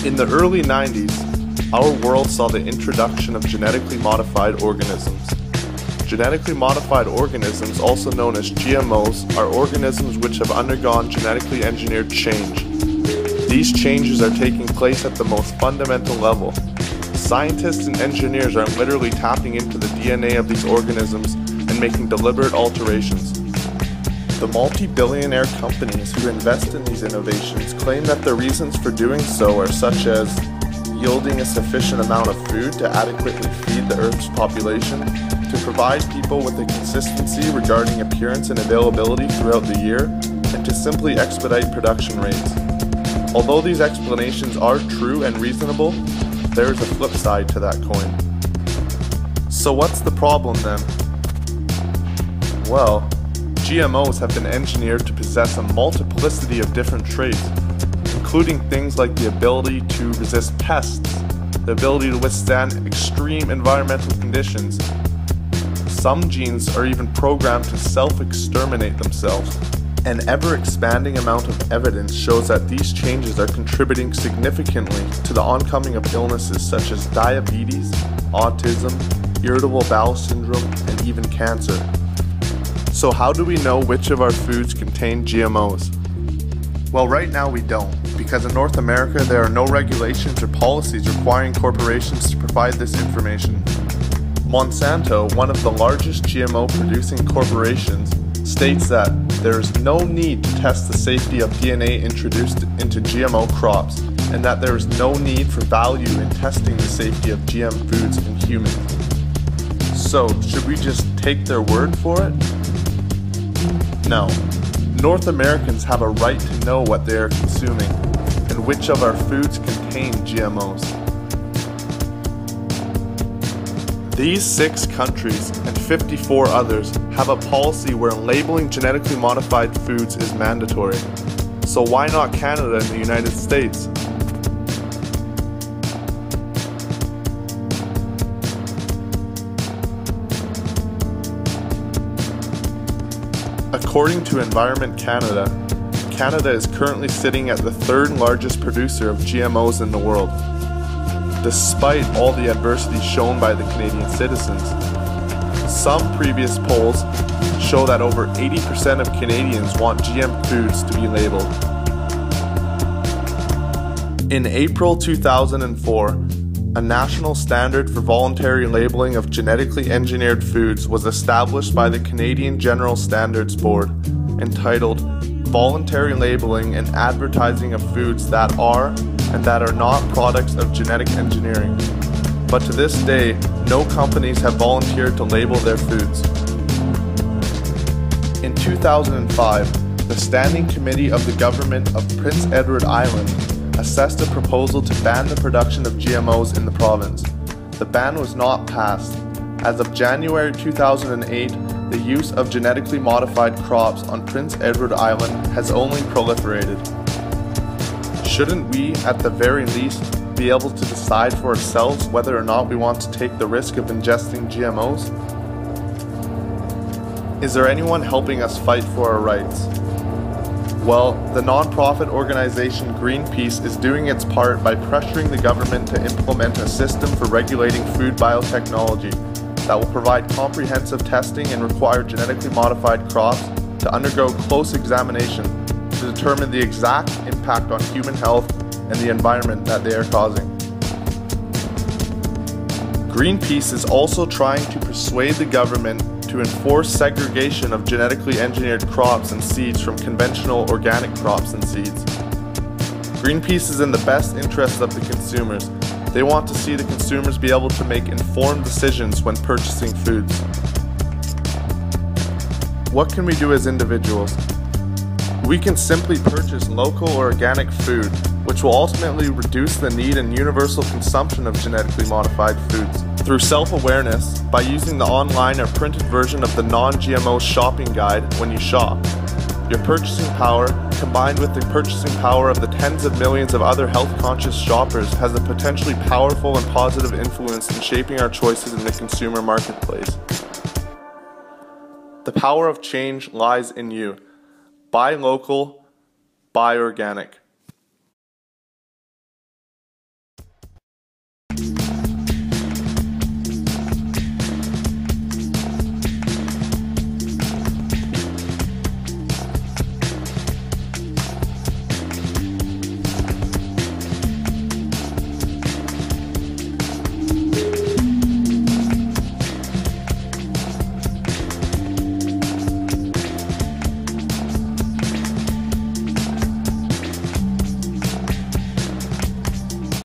In the early 90s, our world saw the introduction of genetically modified organisms. Genetically modified organisms, also known as GMOs, are organisms which have undergone genetically engineered change. These changes are taking place at the most fundamental level. Scientists and engineers are literally tapping into the DNA of these organisms and making deliberate alterations. The multi-billionaire companies who invest in these innovations claim that the reasons for doing so are such as yielding a sufficient amount of food to adequately feed the Earth's population, to provide people with a consistency regarding appearance and availability throughout the year, and to simply expedite production rates. Although these explanations are true and reasonable, there is a flip side to that coin. So what's the problem then? Well, GMOs have been engineered to possess a multiplicity of different traits, including things like the ability to resist pests, the ability to withstand extreme environmental conditions. Some genes are even programmed to self-exterminate themselves. An ever-expanding amount of evidence shows that these changes are contributing significantly to the oncoming of illnesses such as diabetes, autism, irritable bowel syndrome, and even cancer. So how do we know which of our foods contain GMOs? Well, right now we don't, because in North America there are no regulations or policies requiring corporations to provide this information. Monsanto, one of the largest GMO producing corporations, states that there is no need to test the safety of DNA introduced into GMO crops, and that there is no need for value in testing the safety of GM foods in humans. So, should we just take their word for it? No. North Americans have a right to know what they are consuming, and which of our foods contain GMOs. These 6 countries and 54 others have a policy where labeling genetically modified foods is mandatory. So why not Canada and the United States? According to Environment Canada, Canada is currently sitting at the 3rd largest producer of GMOs in the world, despite all the adversity shown by the Canadian citizens. Some previous polls show that over 80% of Canadians want GM foods to be labeled. In April 2004, a national standard for voluntary labeling of genetically engineered foods was established by the Canadian General Standards Board, entitled Voluntary Labeling and Advertising of Foods That Are and That Are Not Products of Genetic Engineering. But to this day, no companies have volunteered to label their foods. In 2005, the Standing Committee of the Government of Prince Edward Island assessed a proposal to ban the production of GMOs in the province. The ban was not passed. As of January 2008, the use of genetically modified crops on Prince Edward Island has only proliferated. Shouldn't we, at the very least, be able to decide for ourselves whether or not we want to take the risk of ingesting GMOs? Is there anyone helping us fight for our rights? Well, the non-profit organization Greenpeace is doing its part by pressuring the government to implement a system for regulating food biotechnology that will provide comprehensive testing and require genetically modified crops to undergo close examination to determine the exact impact on human health and the environment that they are causing. Greenpeace is also trying to persuade the government to enforce segregation of genetically engineered crops and seeds from conventional organic crops and seeds. Greenpeace is in the best interest of the consumers. They want to see the consumers be able to make informed decisions when purchasing foods. What can we do as individuals? We can simply purchase local or organic food, which will ultimately reduce the need and universal consumption of genetically modified foods. Through self-awareness, by using the online or printed version of the Non-GMO shopping guide when you shop. Your purchasing power, combined with the purchasing power of the tens of millions of other health-conscious shoppers, has a potentially powerful and positive influence in shaping our choices in the consumer marketplace. The power of change lies in you. Buy local, buy organic.